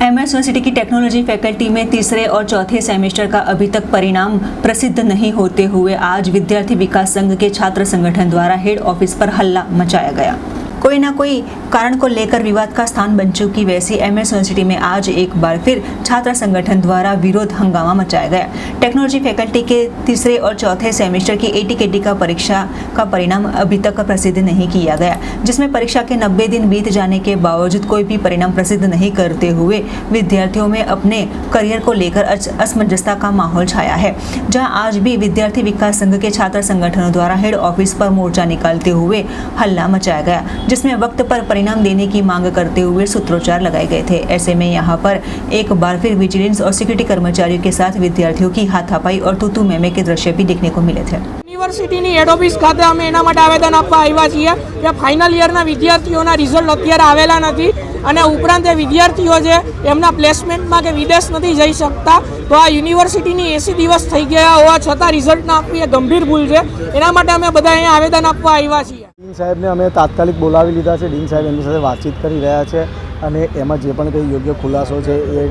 MS university की technology faculty में तीसरे और चौथे सेमेस्टर का अभी तक परिणाम प्रसिद्ध नहीं होते हुए आज विद्यार्थी विकास संघ के छात्र संगठन द्वारा हेड ऑफिस पर हल्ला मचाया गया। कोई ना कोई कारण को लेकर विवाद का स्थान बन चुकी वैसी एमएस यूनिवर्सिटी में आज एक बार फिर छात्र संगठन द्वारा विरोध हंगामा मचाया गया। टेक्नोलॉजी फैकल्टी के तीसरे और चौथे सेमेस्टर की एटीकेटी का परीक्षा का परिणाम अभी तक प्रसिद्ध नहीं किया गया, जिसमें परीक्षा के 90 दिन बीत जाने के बावजूद कोई भी परिणाम प्रसिद्ध नहीं करते हुए विद्यार्थियों में अपने करियर को लेकर असमंजसता का माहौल छाया है। जहां आज भी विद्यार्थी विकास संघ के छात्र संगठनों द्वारा हेड ऑफिस पर मोर्चा निकालते हुए हल्ला मचाया गया, जिसमें वक्त पर परिणाम देने की मांग करते हुए सूत्रोच्चार लगाए गए थे। ऐसे में यहाँ पर एक बार फिर विजिलेंस और सिक्योरिटी कर्मचारियों के साथ विद्यार्थियों की हाथापाई और तूतू मेमे के दृश्य भी देखने को मिले थे। યુનિવર્સિટીની હેડ ઓફિસ ખાતે અમે એના માટે આવેદન આપવા આવ્યા છીએ કે ફાઇનલ યરના વિદ્યાર્થીઓના રિઝલ્ટ અત્યારે આવેલા નથી અને ઉપરાંત એ વિદ્યાર્થીઓ છે એમના પ્લેસમેન્ટમાં કે વિદેશ નથી જઈ શકતા, તો આ યુનિવર્સિટીની 80 દિવસ થઈ ગયા હોવા છતાં રિઝલ્ટ ના આપવી એ ગંભીર ભૂલ છે। એના માટે અમે બધા અહીંયા આવેદન આપવા આવ્યા છીએ। ડીન સાહેબને અમે તાત્કાલિક બોલાવી લીધા છે। ડીન સાહેબ એમની સાથે વાતચીત કરી રહ્યા છે અને એમાં જે પણ કંઈ યોગ્ય ખુલાસો છે એ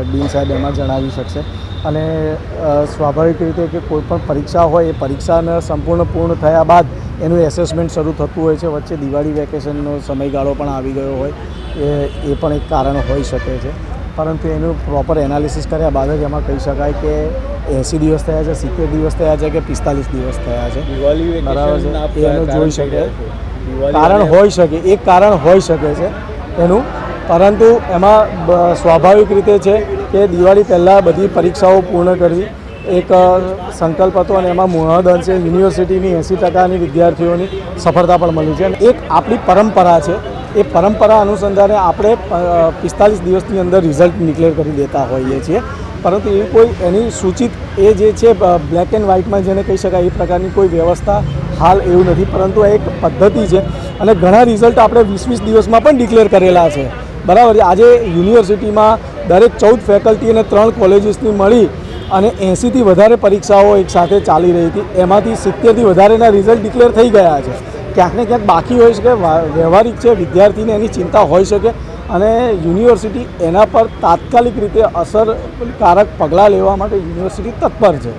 ડીન સાહેબ એમાં જણાવી શકશે। અને સ્વાભાવિક રીતે કે કોઈપણ પરીક્ષા હોય એ પરીક્ષાને સંપૂર્ણ પૂર્ણ થયા બાદ એનું એસેસમેન્ટ શરૂ થતું હોય છે। વચ્ચે દિવાળી વેકેશનનો સમયગાળો પણ આવી ગયો હોય એ પણ એક કારણ હોઈ શકે છે, પરંતુ એનું પ્રોપર એનાલિસિસ કર્યા બાદ જ એમાં કહી શકાય કે 80 દિવસ થયા છે, 70 દિવસ થયા છે કે 45 દિવસ થયા છે, બરાબર છે। એનું જોઈ શકે કારણ હોઈ શકે, એક કારણ હોઈ શકે છે એનું, પરંતુ એમાં સ્વાભાવિક રીતે છે કે દિવાળી પહેલાં બધી પરીક્ષાઓ પૂર્ણ કરવી એક સંકલ્પ હતો અને એમાં મહદ અંશે યુનિવર્સિટીની 80% વિદ્યાર્થીઓની સફળતા પણ મળી છે। અને એક આપણી પરંપરા છે, એ પરંપરા અનુસંધાને આપણે 45 દિવસની અંદર રિઝલ્ટ ડિક્લેર કરી દેતા હોઈએ છીએ, પરંતુ એવી કોઈ એની સૂચિત એ જે છે બ્લેક એન્ડ વ્હાઇટમાં જેને કહી શકાય એ પ્રકારની કોઈ વ્યવસ્થા હાલ એવું નથી, પરંતુ આ એક પદ્ધતિ છે અને ઘણા રિઝલ્ટ આપણે 20-20 દિવસમાં પણ ડિક્લેર કરેલા છે, બરાબર છે। આજે યુનિવર્સિટીમાં દરેક 14 ફેકલ્ટી અને 3 કોલેજીસની મળી અને 80થી વધારે પરીક્ષાઓ એક સાથે ચાલી રહી હતી, એમાંથી 70થી વધારેના રિઝલ્ટ ડિક્લેર થઈ ગયા છે। ક્યાંક ને ક્યાંક બાકી હોઈ શકે, વ્યવહારિક છે, વિદ્યાર્થીને એની ચિંતા હોઈ શકે અને યુનિવર્સિટી એના પર તાત્કાલિક રીતે અસરકારક પગલાં લેવા માટે યુનિવર્સિટી તત્પર છે।